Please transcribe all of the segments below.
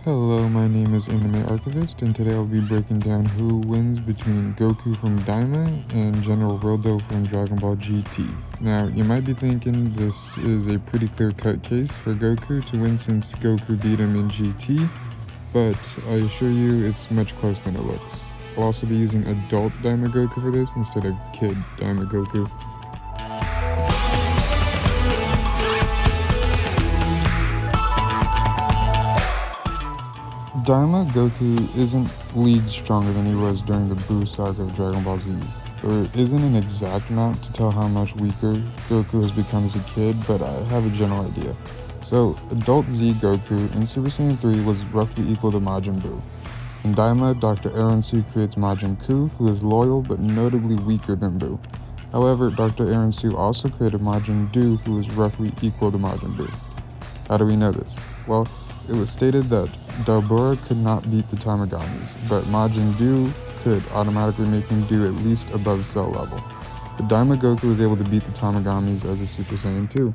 Hello, my name is Anime Archivist, and today I'll be breaking down who wins between Goku from Daima and General Rilldo from Dragon Ball GT. Now, you might be thinking this is a pretty clear-cut case for Goku to win since Goku beat him in GT, but I assure you it's much closer than it looks. I'll also be using adult Daima Goku for this instead of kid Daima Goku. Daima Goku isn't leagues stronger than he was during the Buu saga of Dragon Ball Z. There isn't an exact amount to tell how much weaker Goku has become as a kid, but I have a general idea. So, adult Z Goku in Super Saiyan 3 was roughly equal to Majin Buu. In Daima, Dr. Su creates Majin Ku, who is loyal but notably weaker than Buu. However, Dr. Su also created Majin Du, who is roughly equal to Majin Buu. How do we know this? Well, it was stated that Dabura could not beat the Tamagamis, but Majin Du could, automatically making Du at least above Cell level. But Daima Goku was able to beat the Tamagamis as a Super Saiyan 2.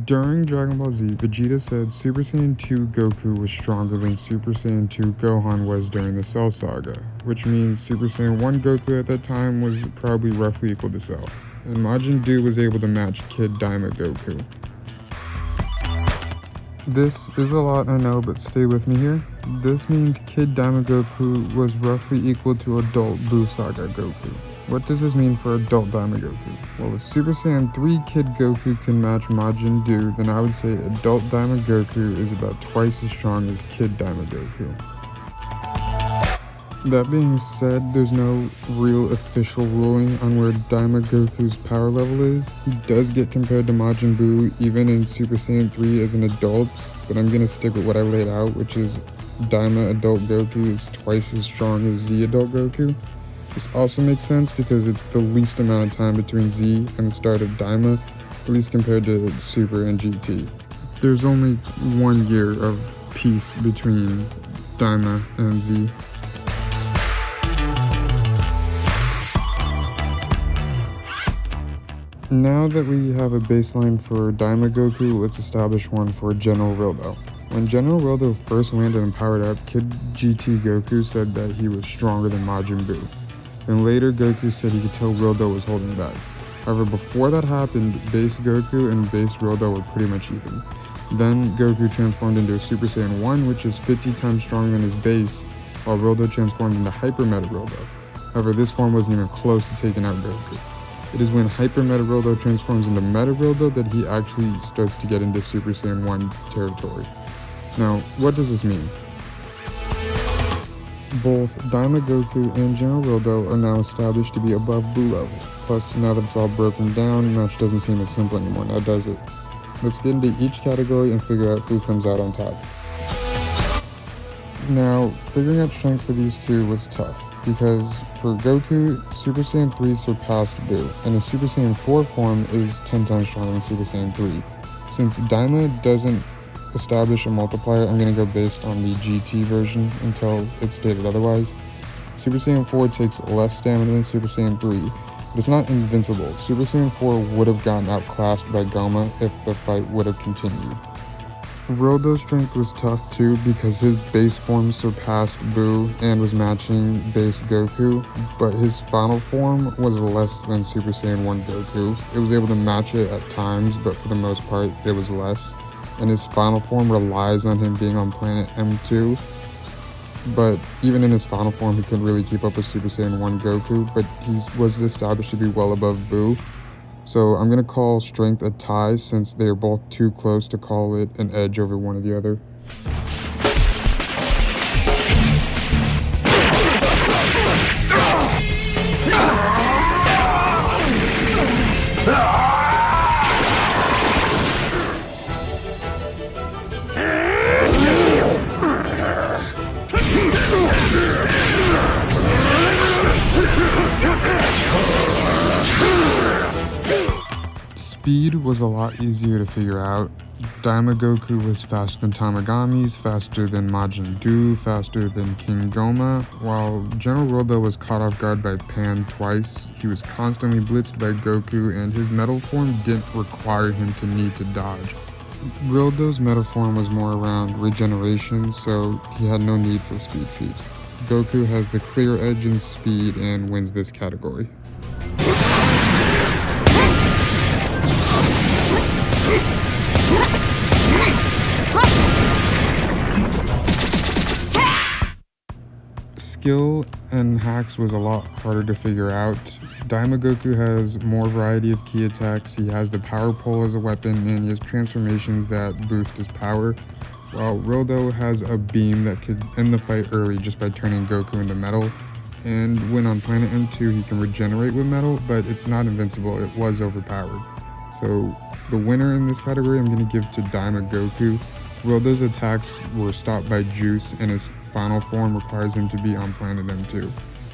During Dragon Ball Z, Vegeta said Super Saiyan 2 Goku was stronger than Super Saiyan 2 Gohan was during the Cell Saga, which means Super Saiyan 1 Goku at that time was probably roughly equal to Cell, and Majin Du was able to match Kid Daima Goku. This is a lot, I know, but stay with me here. This means Kid Daima Goku was roughly equal to adult Buu Saga Goku. What does this mean for adult Daima Goku? Well, if Super Saiyan 3 Kid Goku can match Majin Du, then I would say adult Daima Goku is about twice as strong as Kid Daima Goku. That being said, there's no real official ruling on where Daima Goku's power level is. He does get compared to Majin Buu even in Super Saiyan 3 as an adult, but I'm gonna stick with what I laid out, which is Daima adult Goku is twice as strong as Z adult Goku. This also makes sense because it's the least amount of time between Z and the start of Daima, at least compared to Super and GT. There's only 1 year of peace between Daima and Z. Now that we have a baseline for Daima Goku, let's establish one for General Rilldo. When General Rilldo first landed and powered up, Kid GT Goku said that he was stronger than Majin Buu. Then later, Goku said he could tell Rilldo was holding back. However, before that happened, base Goku and base Rilldo were pretty much even. Then Goku transformed into a Super Saiyan 1, which is 50 times stronger than his base, while Rilldo transformed into Hyper Meta Rilldo. However, this form wasn't even close to taking out Goku. It is when Hyper Meta Rilldo transforms into Meta Rilldo that he actually starts to get into Super Saiyan 1 territory. Now, what does this mean? Both Daima Goku and General Rilldo are now established to be above Buu level. Plus, now that it's all broken down, the match doesn't seem as simple anymore, now does it? Let's get into each category and figure out who comes out on top. Now, figuring out strength for these two was tough, because for Goku, Super Saiyan 3 surpassed Buu, and the Super Saiyan 4 form is 10 times stronger than Super Saiyan 3. Since Daima doesn't establish a multiplier, I'm going to go based on the GT version until it's stated otherwise. Super Saiyan 4 takes less stamina than Super Saiyan 3, but it's not invincible. Super Saiyan 4 would have gotten outclassed by Goma if the fight would have continued. Rildo's strength was tough too because his base form surpassed Buu and was matching base Goku, but his final form was less than Super Saiyan 1 Goku. It was able to match it at times, but for the most part it was less. And his final form relies on him being on planet M2, but even in his final form he couldn't really keep up with Super Saiyan 1 Goku, but he was established to be well above Buu. So I'm going to call strength a tie since they are both too close to call it an edge over one or the other. Speed was a lot easier to figure out. Daima Goku was faster than Tamagamis, faster than Majin Buu, faster than King Goma. While General Rilldo was caught off guard by Pan twice, he was constantly blitzed by Goku and his metal form didn't require him to need to dodge. Rildo's metal form was more around regeneration, so he had no need for speed feats. Goku has the clear edge in speed and wins this category. Skill and hacks was a lot harder to figure out. Daima Goku has more variety of key attacks, he has the power pole as a weapon, and he has transformations that boost his power, while Rilldo has a beam that could end the fight early just by turning Goku into metal. And when on planet M2 he can regenerate with metal, but it's not invincible, it was overpowered. So the winner in this category I'm going to give to Daima Goku. Rildo's attacks were stopped by juice and his final form requires him to be on planet M2.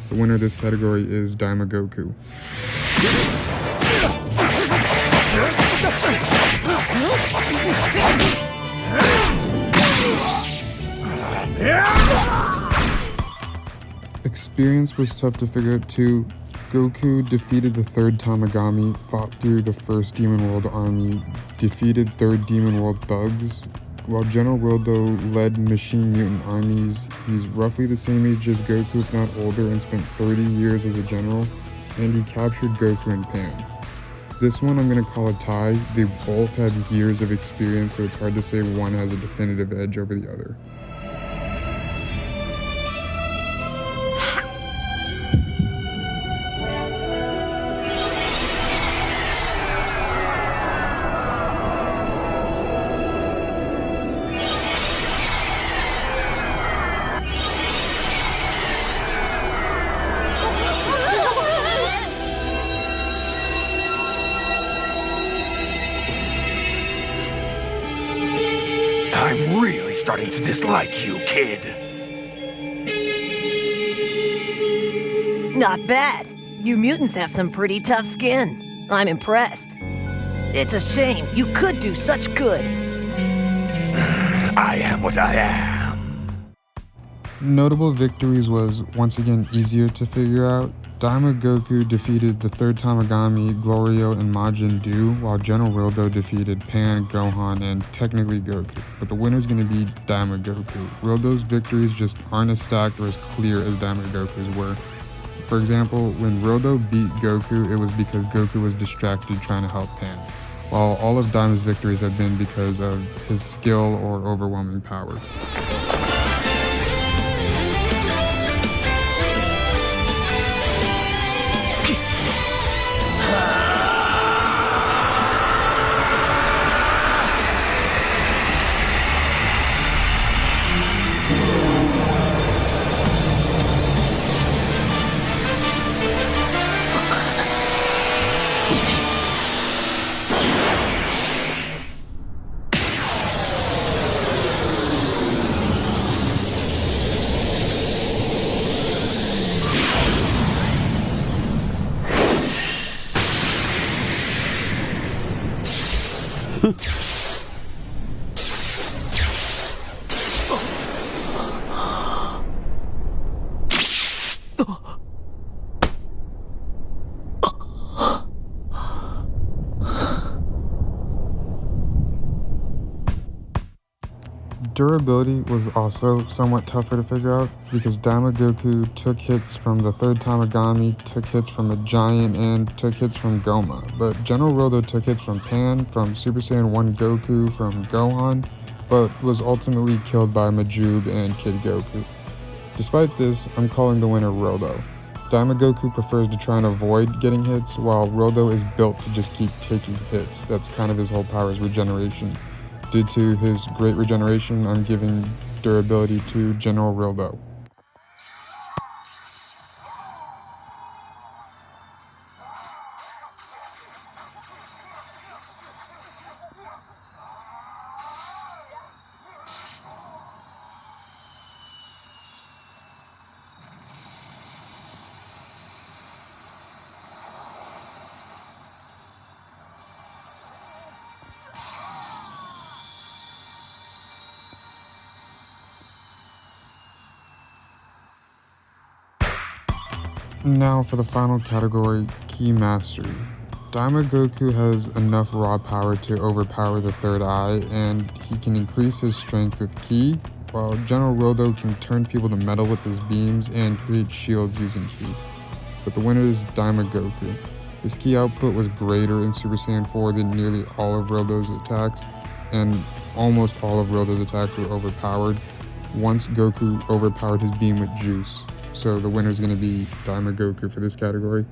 The winner of this category is Daima Goku. Experience was tough to figure out too. Goku defeated the third Tamagami, fought through the first Demon World army, defeated third Demon World thugs. While General Rilldo led Machine Mutant armies, he's roughly the same age as Goku, if not older, and spent 30 years as a general, and he captured Goku and Pan. This one I'm going to call a tie. They both have years of experience, so it's hard to say one has a definitive edge over the other. I'm really starting to dislike you, kid. Not bad. You mutants have some pretty tough skin. I'm impressed. It's a shame. You could do such good. I am what I am. Notable victories was once again easier to figure out. Daima Goku defeated the third Tamagami, Glorio, and Majin Buu, while General Rilldo defeated Pan, Gohan, and technically Goku. But the winner's going to be Daima Goku. Rildo's victories just aren't as stacked or as clear as Daima Goku's were. For example, when Rilldo beat Goku, it was because Goku was distracted trying to help Pan, while all of Daima's victories have been because of his skill or overwhelming power. durability was also somewhat tougher to figure out because Daima Goku took hits from the third Tamagami, took hits from a giant, and took hits from Goma. But General Rilldo took hits from Pan, from Super Saiyan 1 Goku, from Gohan, but was ultimately killed by Majube and Kid Goku. Despite this, I'm calling the winner Rilldo. Daima Goku prefers to try and avoid getting hits, while Rilldo is built to just keep taking hits. That's kind of his whole power, is regeneration. Due to his great regeneration, I'm giving durability to General Rilldo. Now for the final category, Ki Mastery. Daima Goku has enough raw power to overpower the third eye, and he can increase his strength with Ki, while General Rilldo can turn people to metal with his beams and create shields using Ki. But the winner is Daima Goku. His Ki output was greater in Super Saiyan 4 than nearly all of Rildo's attacks, and almost all of Rildo's attacks were overpowered once Goku overpowered his beam with Juice. So the winner is going to be Daima Goku for this category.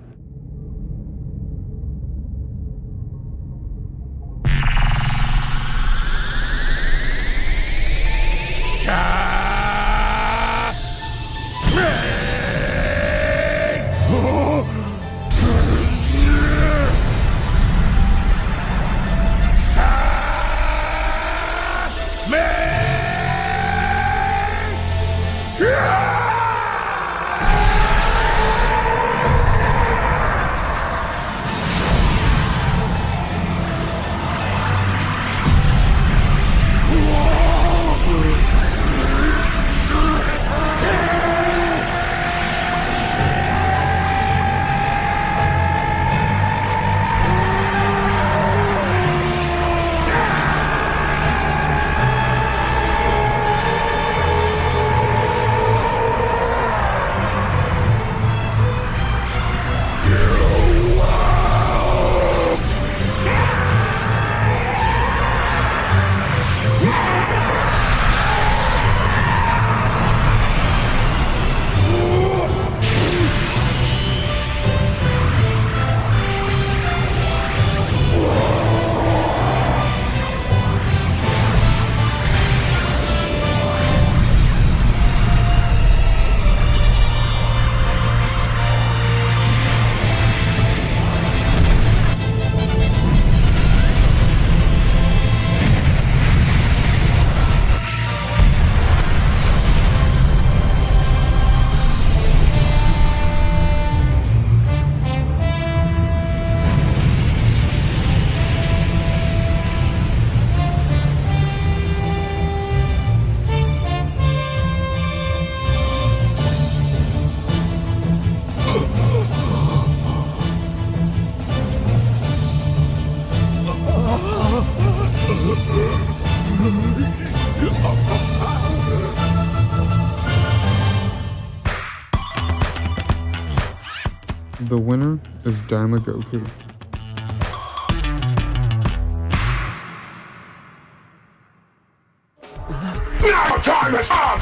The winner is Daima Goku. Now time is up!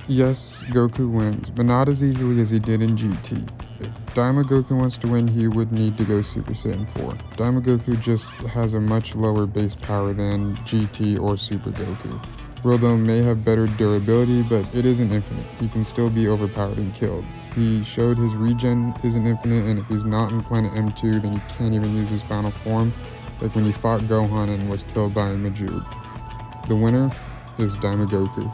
Yes, Goku wins, but not as easily as he did in GT. If Daima Goku wants to win, he would need to go Super Saiyan 4. Daima Goku just has a much lower base power than GT or Super Goku. Rilldo may have better durability, but it isn't infinite. He can still be overpowered and killed. He showed his regen isn't infinite, and if he's not in Planet M2, then he can't even use his final form, like when he fought Gohan and was killed by Majube. The winner is Daima Goku.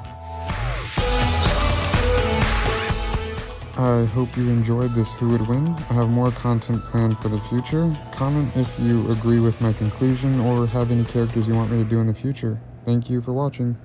I hope you enjoyed this Who Would Win. I have more content planned for the future. Comment if you agree with my conclusion or have any characters you want me to do in the future. Thank you for watching.